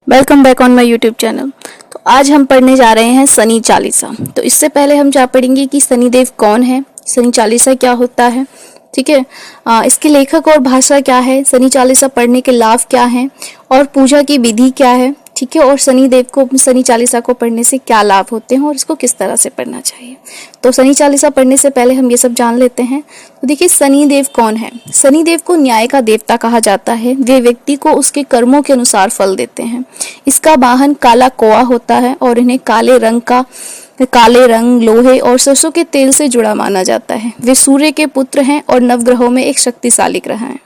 Welcome back on my YouTube channel. तो आज हम पढ़ने जा रहे हैं शनि चालीसा। तो इससे पहले हम जा पढ़ेंगे कि शनिदेव कौन है, शनि चालीसा क्या होता है, ठीक है, इसके लेखक और भाषा क्या है, शनि चालीसा पढ़ने के लाभ क्या हैं और पूजा की विधि क्या है, ठीक है, और शनिदेव को शनि चालीसा को पढ़ने से क्या लाभ होते हैं और इसको किस तरह से पढ़ना चाहिए। तो शनि चालीसा पढ़ने से पहले हम ये सब जान लेते हैं। तो देखिए, शनिदेव कौन है। शनिदेव को न्याय का देवता कहा जाता है। वे व्यक्ति को उसके कर्मों के अनुसार फल देते हैं। इसका वाहन काला कौआ होता है और इन्हें काले रंग, लोहे और सरसों के तेल से जुड़ा माना जाता है। वे सूर्य के पुत्र हैं और नवग्रहों में एक शक्तिशाली ग्रह हैं।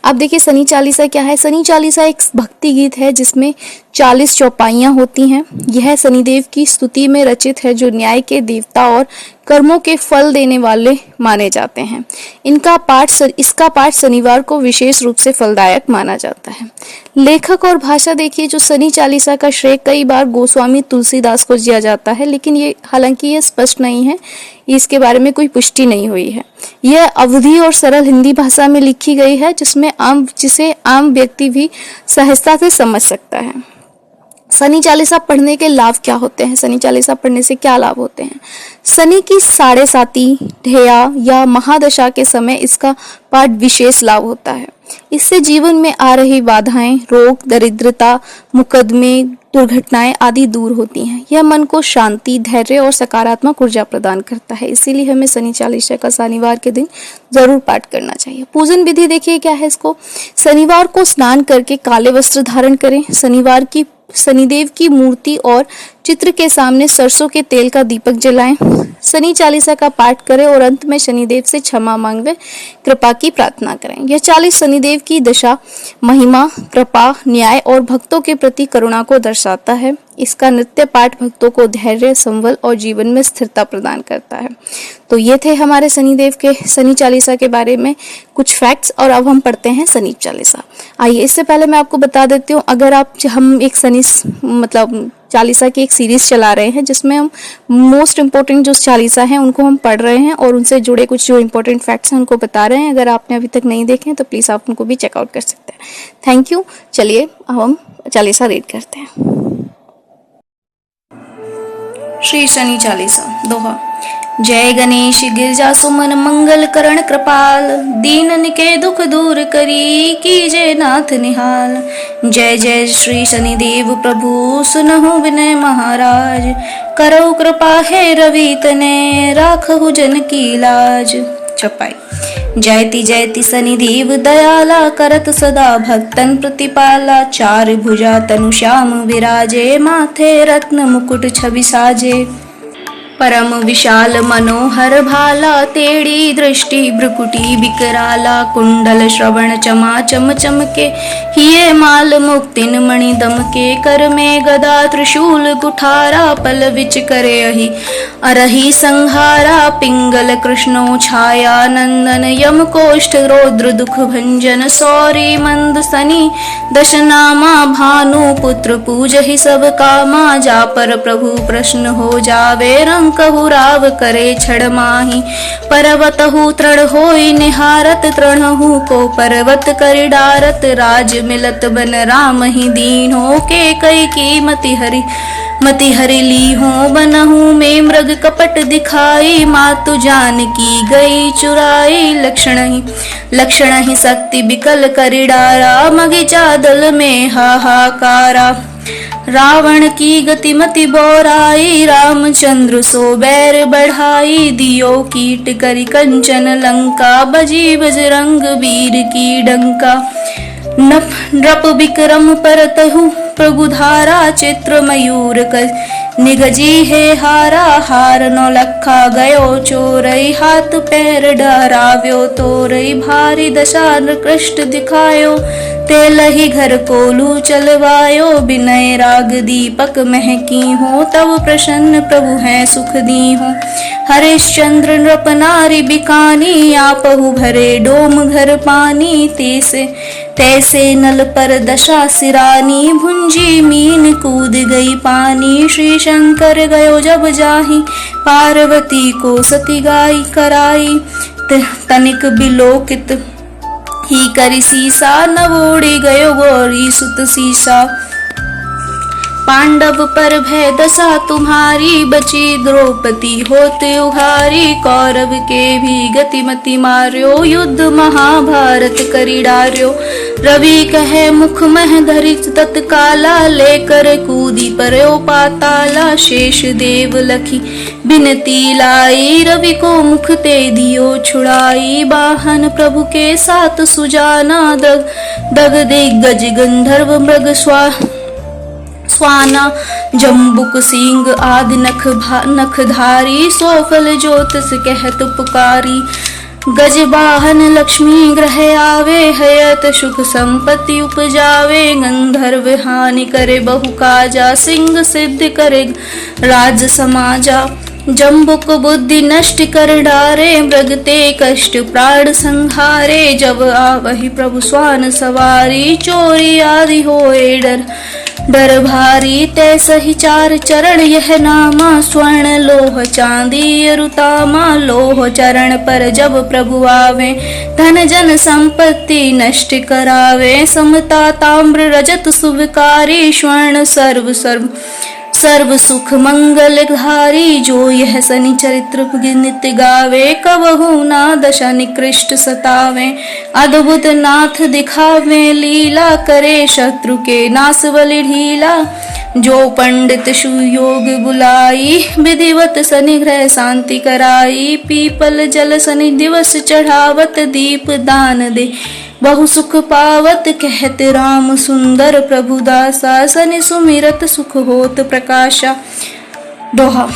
अब देखिए, शनि चालीसा क्या है। शनि चालीसा एक भक्ति गीत है जिसमें 40 चौपाइयां होती हैं। यह शनिदेव की स्तुति में रचित है, जो न्याय के देवता और कर्मों के फल देने वाले माने जाते हैं। इसका पाठ शनिवार को विशेष रूप से फलदायक माना जाता है। लेखक और भाषा देखिए, जो शनि चालीसा का श्रेय कई बार गोस्वामी तुलसीदास को दिया जाता है, लेकिन हालांकि ये स्पष्ट नहीं है, इसके बारे में कोई पुष्टि नहीं हुई है। यह अवधी और सरल हिंदी भाषा में लिखी गई है, जिसे आम व्यक्ति भी सहजता से समझ सकता है। शनि चालीसा पढ़ने के लाभ क्या होते हैं, शनि चालीसा पढ़ने से क्या लाभ होते हैं। शनि की 7.5 ढैया या महादशा के समय इसका पाठ विशेष लाभ होता है। इससे जीवन में आ रही बाधाएं, रोग, दरिद्रता, मुकदमे, दुर्घटनाएं आदि दूर होती हैं। यह मन को शांति, धैर्य और सकारात्मक ऊर्जा प्रदान करता है। इसीलिए हमें शनि चालीसा का शनिवार के दिन जरूर पाठ करना चाहिए। पूजन विधि देखिए क्या है इसको। शनिवार को स्नान करके काले वस्त्र धारण करें। शनिदेव की मूर्ति और चित्र के सामने सरसों के तेल का दीपक जलाएं। शनि चालीसा का पाठ करें और अंत में शनिदेव से क्षमा मांगे कृपा की प्रार्थना करें। यह 40 शनिदेव की दशा, महिमा, कृपा, न्याय और भक्तों के प्रति करुणा को दर्शाता है। इसका नित्य पाठ भक्तों को धैर्य, संबल और जीवन में स्थिरता प्रदान करता है। तो ये थे हमारे शनिदेव के शनि चालीसा के बारे में कुछ फैक्ट्स। और अब हम पढ़ते हैं शनि चालीसा। आइए, इससे पहले मैं आपको बता देती हूँ, हम एक शनि चालीसा की एक सीरीज चला रहे हैं, जिसमें हम मोस्ट इम्पोर्टेंट जो चालीसा हैं उनको हम पढ़ रहे हैं और उनसे जुड़े कुछ जो इम्पोर्टेंट फैक्ट्स हैं उनको बता रहे हैं। अगर आपने अभी तक नहीं देखे हैं तो प्लीज आप उनको भी चेकआउट कर सकते हैं। Thank you. चलिए अब हम चालीसा रीड करते हैं। श्री शनि चालीसा दोहा। जय गणेश गिरजा सुमन मंगल करण कृपाल, दीनन के दुख दूर करी कीजे नाथ निहाल। जय जय श्री शनिदेव प्रभु सुनहु विनय महाराज, करौ कृपा है रवि तने राखहु जन की लाज। चौपाई। जयति जयति शनिदेव दयाला, करत सदा भक्तन प्रतिपाला। चार भुजा तनु श्याम विराजे, माथे रत्न मुकुट छवि साजे। परम विशाल मनोहर भाला, तेड़ी दृष्टि भ्रुकुटी विकराला। कुंडल श्रवण चमा चम चमके, हिये माल मुक्तिन मणि दमके। कर में गदा त्रिशूल कुठारा, पल विच करे अरही संहारा। पिंगल कृष्णो छाया नंदन, यम कोष्ठ रौद्र दुख भंजन। सौरी मंद शनि दशनामा, भानु पुत्र पूजहि सब कामा। जा पर प्रभु प्रश्न हो जावे, कहु राव करे छड़ माही। पर्वतहु तृण होई निहारत, तृणहु को पर्वत करि डारत। राज मिलत बन राम ही दीन हो, के कई की मति हरि ली हो। बनहु में मृग कपट दिखाई, मातु जान की गई चुराई। लक्षण ही शक्ति बिकल करि डारा, मगि चादल में हाहाकारा। रावण की गतिमति बोराई, रामचंद्र सो बैर बढ़ाई। दियो कीट करि कंचन लंका, बजी बजरंग वीर की डंका। नृप विक्रम परतहु प्रभुधारा, चित्र मयूर निगजी है हारा। हार नौ लखा गयो चोरई, हाथ पैर डराव्यो तोरई। भारी दशा कृष्ट दिखायो, तेलहि घर कोलू चलवायो। विनय राग दीपक महकी हो, तब प्रसन्न प्रभु हैं सुख दी हो। हरिश्चंद्र नृप नारी बिकानी, आपहु भरे डोम घर पानी। तैसे नल पर दशा सिरानी, भुंजी मीन कूद गई पानी। श्री शंकर गयो जब जाहि, पार्वती को सती गाई कराई। तनिक बिलोकित ही करि सीसा, नवोड़ी गयो गौरी सुत सीसा। पांडव पर भय दशा तुम्हारी, बची द्रौपदी होत उघारी। कौरव के भी गतिमति मार्यो, युद्ध महाभारत करी डार्यो। रवि कहे मुख मह धरि तत्काला, लेकर कूदी पर्यो पाताला। शेष देव लखी बिनती लाई, रवि को मुख ते दियो छुड़ाई। वाहन प्रभु के साथ सुजाना, दग दिग्गज गंधर्व मृग स्वाना। जम्बुक सिंह आदि नखधारी, सोफल ज्योतिष कहत पुकारी। गज वाहन लक्ष्मी ग्रह आवे, हयत सुख संपत्ति उपजावे। गंधर्व हानि करे बहु काजा, सिंह सिद्ध करे राज समाजा। जम्बुक बुद्धि नष्ट कर डारे, मृगते कष्ट प्राण संहारे। जब आवहि प्रभु स्वान सवारी, चोरी आदि होए डर भारी। तैसहि चार चरण यह नामा, स्वर्ण लोह चांदी रुतामा। लोह चरण पर जब प्रभु आवे, धन जन संपत्ति नष्ट करावे। समता ताम्र रजत शुभकारी, स्वर्ण सर्व सुख मंगल धारी। जो यह शनि चरित्र नित्य गावे, कबहु ना दशा निकृष्ट सतावे। अद्भुत नाथ दिखावे लीला, करे शत्रु के नाश बलि ढीला। जो पंडित सुयोग बुलाई, विधिवत शनि ग्रह शांति कराई। पीपल जल शनि दिवस चढ़ावत, दीप दान दे बहु सुख पावत। कहत राम सुंदर प्रभु दासा, शनि सुमिरत सुख होत प्रकाशा। दोहा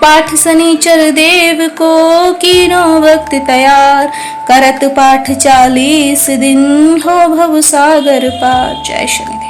पाठ शनिचर देव को, कीनो वक्त तैयार। करत पाठ 40 दिन, हो भव सागर पार। जय शनिदेव।